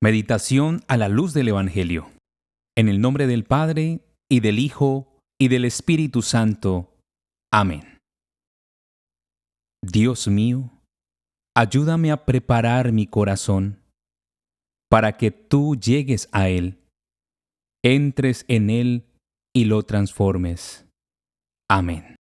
Meditación a la luz del Evangelio. En el nombre del Padre, y del Hijo, y del Espíritu Santo. Amén. Dios mío, ayúdame a preparar mi corazón para que tú llegues a Él, entres en Él y lo transformes. Amén.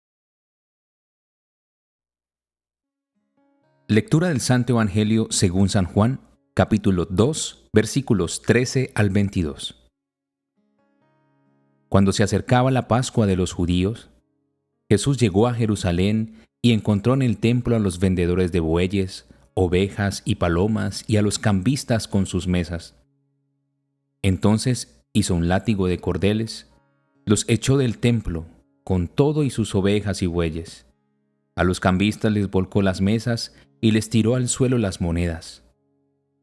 Lectura del Santo Evangelio según San Juan, capítulo 2, versículos 13 al 22. Cuando se acercaba la Pascua de los judíos, Jesús llegó a Jerusalén y encontró en el templo a los vendedores de bueyes, ovejas y palomas y a los cambistas con sus mesas. Entonces hizo un látigo de cordeles, los echó del templo, con todo y sus ovejas y bueyes. A los cambistas les volcó las mesas y les tiró al suelo las monedas.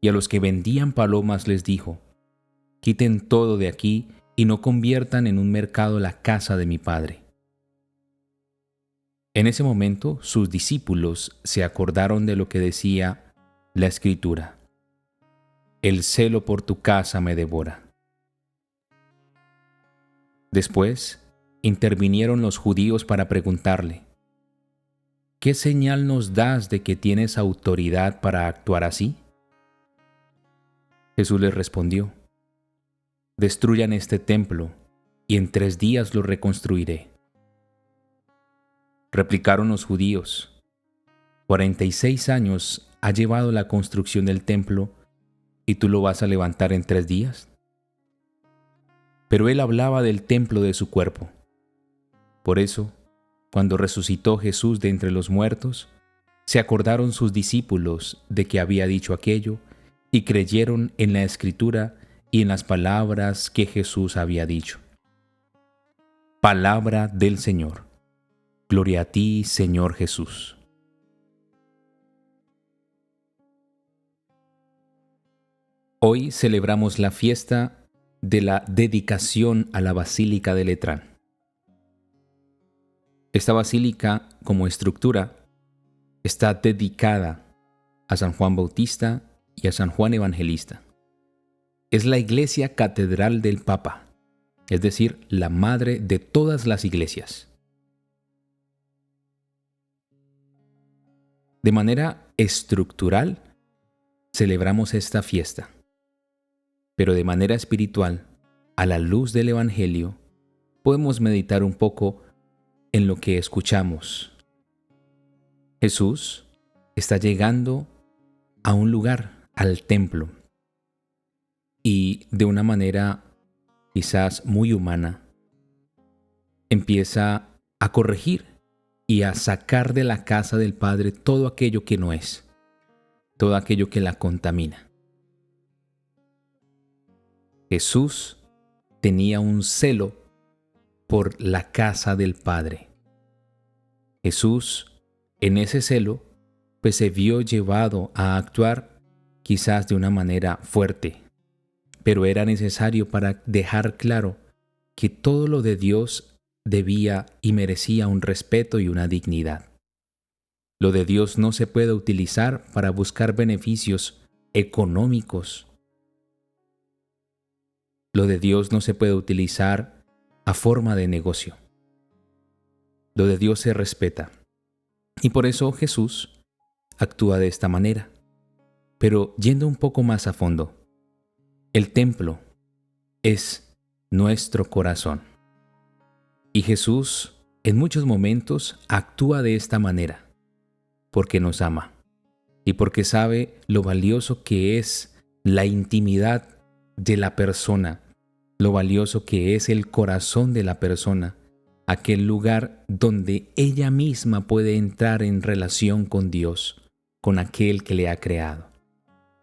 Y a los que vendían palomas les dijo: «Quiten todo de aquí y no conviertan en un mercado la casa de mi Padre». En ese momento sus discípulos se acordaron de lo que decía la Escritura: «El celo por tu casa me devora». Después intervinieron los judíos para preguntarle: «¿Qué señal nos das de que tienes autoridad para actuar así?». Jesús les respondió: «Destruyan este templo, y en 3 días lo reconstruiré». Replicaron los judíos: 46 años ha llevado la construcción del templo, ¿y tú lo vas a levantar en 3 días? Pero él hablaba del templo de su cuerpo. Por eso, cuando resucitó Jesús de entre los muertos, se acordaron sus discípulos de que había dicho aquello y creyeron en la Escritura y en las palabras que Jesús había dicho. Palabra del Señor. Gloria a ti, Señor Jesús. Hoy celebramos la fiesta de la dedicación a la Basílica de Letrán. Esta basílica, como estructura, está dedicada a San Juan Bautista y a San Juan Evangelista. Es la iglesia catedral del Papa, es decir, la madre de todas las iglesias. De manera estructural, celebramos esta fiesta, pero de manera espiritual, a la luz del Evangelio, podemos meditar un poco en lo que escuchamos. Jesús está llegando a un lugar, al templo, y de una manera quizás muy humana, empieza a corregir y a sacar de la casa del Padre todo aquello que no es, todo aquello que la contamina. Jesús tenía un celo por la casa del Padre. Jesús, en ese celo, pues se vio llevado a actuar quizás de una manera fuerte, pero era necesario para dejar claro que todo lo de Dios debía y merecía un respeto y una dignidad. Lo de Dios no se puede utilizar para buscar beneficios económicos. Lo de Dios no se puede utilizar a forma de negocio. Lo de Dios se respeta. Y por eso Jesús actúa de esta manera. Pero yendo un poco más a fondo, el templo es nuestro corazón. Y Jesús en muchos momentos actúa de esta manera, porque nos ama y porque sabe lo valioso que es la intimidad de la persona, lo valioso que es el corazón de la persona, aquel lugar donde ella misma puede entrar en relación con Dios, con aquel que le ha creado.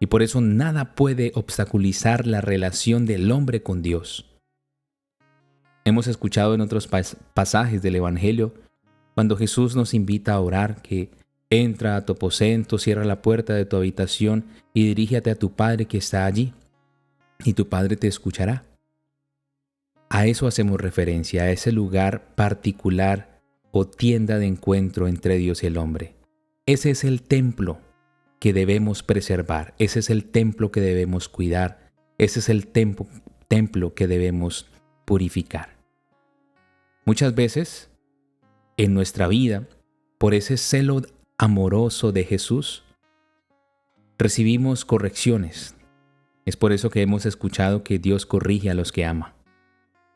Y por eso nada puede obstaculizar la relación del hombre con Dios. Hemos escuchado en otros pasajes del Evangelio, cuando Jesús nos invita a orar, que entra a tu aposento, cierra la puerta de tu habitación y dirígete a tu Padre que está allí, y tu Padre te escuchará. A eso hacemos referencia, a ese lugar particular o tienda de encuentro entre Dios y el hombre. Ese es el templo que debemos preservar, ese es el templo que debemos cuidar, Ese es el templo que debemos purificar. Muchas veces en nuestra vida, por ese celo amoroso de Jesús, recibimos correcciones. Es por eso que hemos escuchado que Dios corrige a los que ama.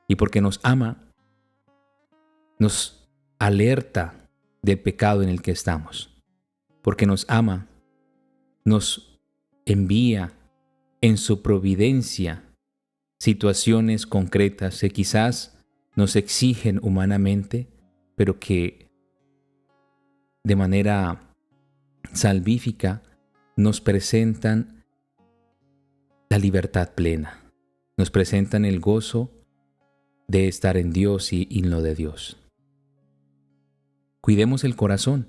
Y porque nos ama, nos alerta del pecado en el que estamos. Porque nos ama, nos envía en su providencia situaciones concretas que quizás nos exigen humanamente, pero que de manera salvífica nos presentan la libertad plena, nos presentan el gozo de estar en Dios y en lo de Dios. Cuidemos el corazón,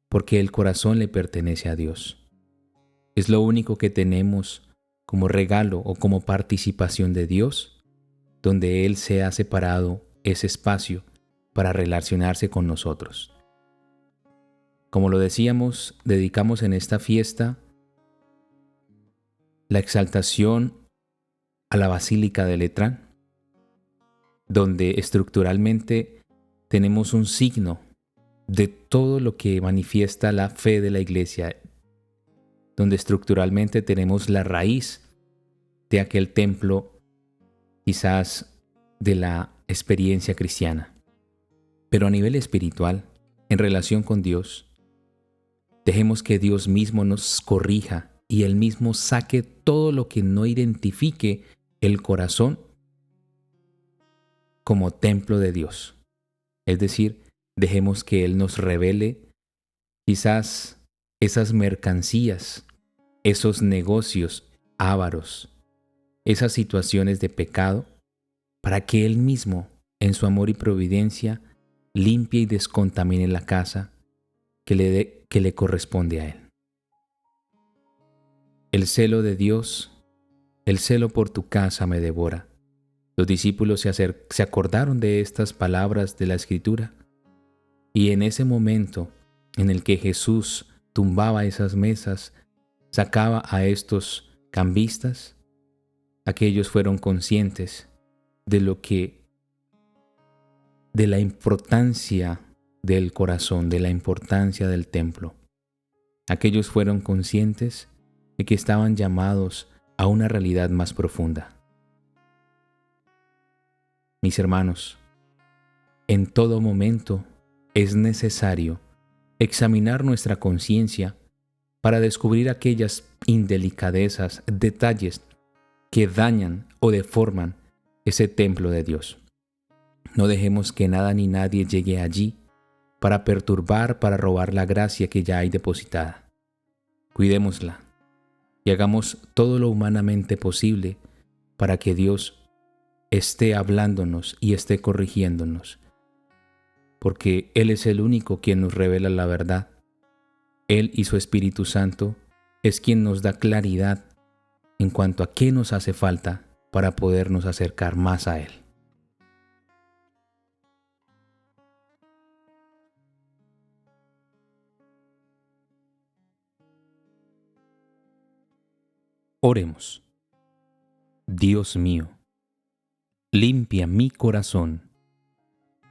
porque el corazón le pertenece a Dios. Es lo único que tenemos como regalo o como participación de Dios, donde Él se ha separado ese espacio para relacionarse con nosotros. Como lo decíamos, dedicamos en esta fiesta la exaltación a la Basílica de Letrán, donde estructuralmente tenemos un signo de todo lo que manifiesta la fe de la Iglesia, donde estructuralmente tenemos la raíz de aquel templo, quizás de la experiencia cristiana. Pero a nivel espiritual, en relación con Dios, dejemos que Dios mismo nos corrija y Él mismo saque todo lo que no identifique el corazón como templo de Dios. Es decir, dejemos que Él nos revele quizás esas mercancías, esos negocios ávaros, esas situaciones de pecado, para que Él mismo, en su amor y providencia, limpie y descontamine la casa que le corresponde a Él. El celo de Dios, el celo por tu casa me devora. Los discípulos se acordaron de estas palabras de la Escritura, y en ese momento en el que Jesús tumbaba esas mesas, sacaba a estos cambistas, aquellos fueron conscientes de la importancia del corazón, de la importancia del templo. Aquellos fueron conscientes de que estaban llamados a una realidad más profunda. Mis hermanos, en todo momento es necesario examinar nuestra conciencia para descubrir aquellas indelicadezas, detalles que dañan o deforman ese templo de Dios. No dejemos que nada ni nadie llegue allí para perturbar, para robar la gracia que ya hay depositada. Cuidémosla y hagamos todo lo humanamente posible para que Dios esté hablándonos y esté corrigiéndonos, porque Él es el único quien nos revela la verdad. Él y su Espíritu Santo es quien nos da claridad en cuanto a qué nos hace falta para podernos acercar más a Él. Oremos. Dios mío, limpia mi corazón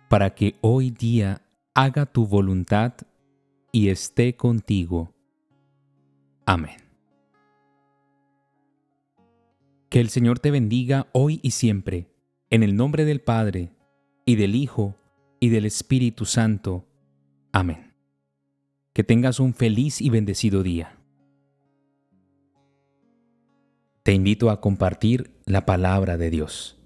para que hoy día haga tu voluntad y esté contigo. Amén. Que el Señor te bendiga hoy y siempre, en el nombre del Padre, y del Hijo, y del Espíritu Santo. Amén. Que tengas un feliz y bendecido día. Te invito a compartir la palabra de Dios.